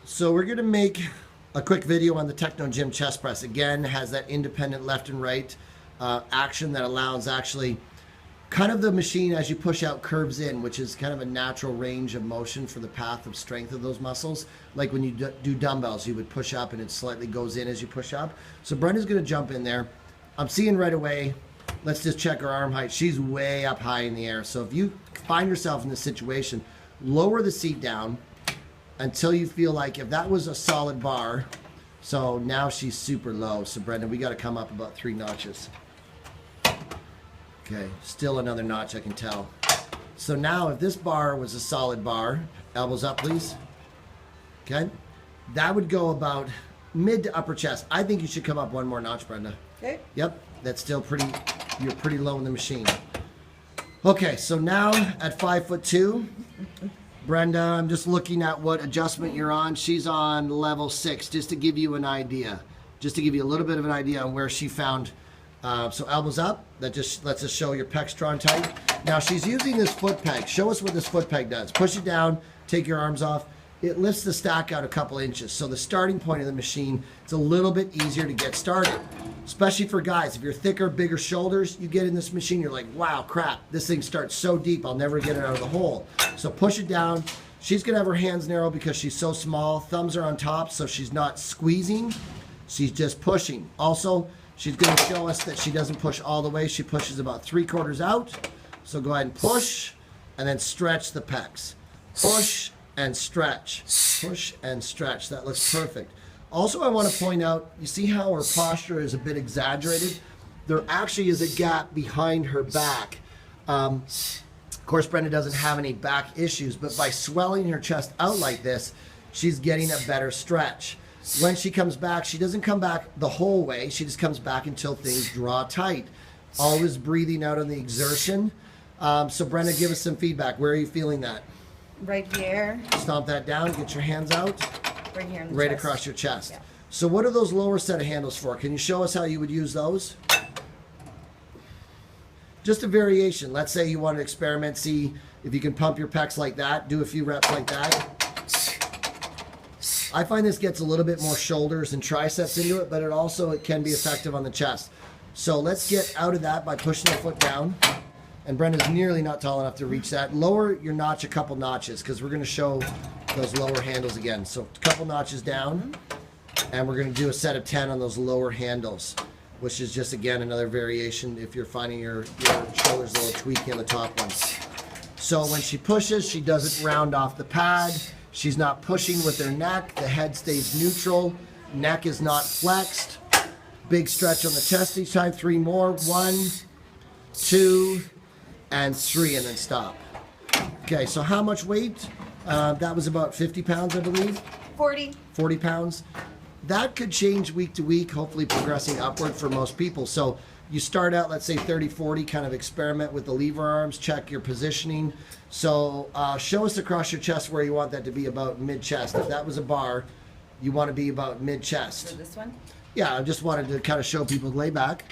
So we're going to make a quick video on the TECHNOGYM chest press. Again, has that independent left and right action that allows actually kind of the machine as you push out curves in, which is kind of a natural range of motion for the path of strength of those muscles. Like when you do dumbbells, you would push up and it slightly goes in as you push up. So Brenda's going to jump in there. I'm seeing right away, let's just check her arm height. She's way up high in the air. So if you find yourself in this situation, lower the seat down until you feel like if that was a solid bar. So now she's super low. So Brenda, we got to come up about 3 notches. Okay, still another notch, I can tell. So now if this bar was a solid bar, elbows up please. Okay, that would go about mid to upper chest. I think you should come up 1 more notch, Brenda. Okay. Yep, that's still pretty, you're pretty low in the machine. Okay, so now at 5'2", Brenda, I'm just looking at what adjustment you're on. She's on level 6, just to give you an idea. Just to give you a little bit of an idea on where she found. So elbows up, that just lets us show your pecs drawn tight. Now she's using this foot peg. Show us what this foot peg does. Push it down, take your arms off. It lifts the stack out a couple inches. So the starting point of the machine, it's a little bit easier to get started. Especially for guys, if you're thicker, bigger shoulders, you get in this machine, you're like, wow, crap, this thing starts so deep, I'll never get it out of the hole. So push it down. She's gonna have her hands narrow because she's so small. Thumbs are on top, so she's not squeezing, she's just pushing. Also, she's gonna show us that she doesn't push all the way, she pushes about 3/4 out. So go ahead and push, and then stretch the pecs. Push and stretch, push and stretch. That looks perfect. Also, I want to point out, you see how her posture is a bit exaggerated? There actually is a gap behind her back. Of course, Brenda doesn't have any back issues, but by swelling her chest out like this, she's getting a better stretch. When she comes back, she doesn't come back the whole way. She just comes back until things draw tight. Always breathing out on the exertion. So Brenda, give us some feedback. Where are you feeling that? Right here. Stomp that down, get your hands out. Right here in the Right chest. across your chest. Yeah. So what are those lower set of handles for? Can you show us how you would use those? Just a variation. Let's say you want to experiment, see if you can pump your pecs like that, do a few reps like that. I find this gets a little bit more shoulders and triceps into it, but it can be effective on the chest. So let's get out of that by pushing the foot down. And Brenda's nearly not tall enough to reach that. Lower your notch a couple notches because we're going to show those lower handles again. So a couple notches down, and we're going to do a set of 10 on those lower handles, which is just, again, another variation if you're finding your shoulders a little tweaky on the top ones. So when she pushes, she doesn't round off the pad. She's not pushing with her neck. The head stays neutral. Neck is not flexed. Big stretch on the chest each time. 3 more. 1, 2, and 3, and then stop. Okay, so how much weight? That was about 50 pounds, I believe. 40. 40 pounds. That could change week to week, hopefully progressing upward for most people. So you start out, let's say 30, 40, kind of experiment with the lever arms, check your positioning. So show us across your chest where you want that to be about mid-chest. If that was a bar, you want to be about mid-chest. So this one? Yeah, I just wanted to kind of show people lay back.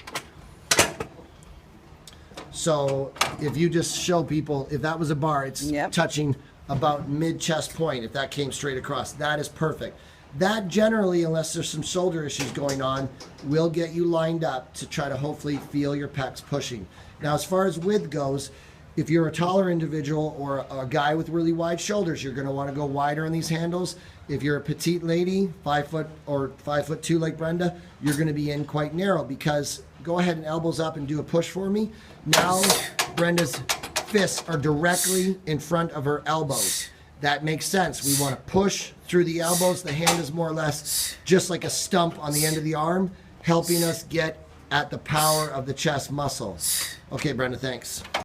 So if you just show people, if that was a bar, it's touching about mid-chest point. If that came straight across, that is perfect. That generally, unless there's some shoulder issues going on, will get you lined up to try to hopefully feel your pecs pushing. Now, as far as width goes, if you're a taller individual or a guy with really wide shoulders, you're going to want to go wider on these handles. If you're a petite lady, 5 foot or 5'2" like Brenda, you're going to be in quite narrow because go ahead and elbows up and do a push for me. Now, Brenda's fists are directly in front of her elbows. That makes sense. We want to push through the elbows. The hand is more or less just like a stump on the end of the arm, helping us get at the power of the chest muscle. Okay, Brenda, thanks.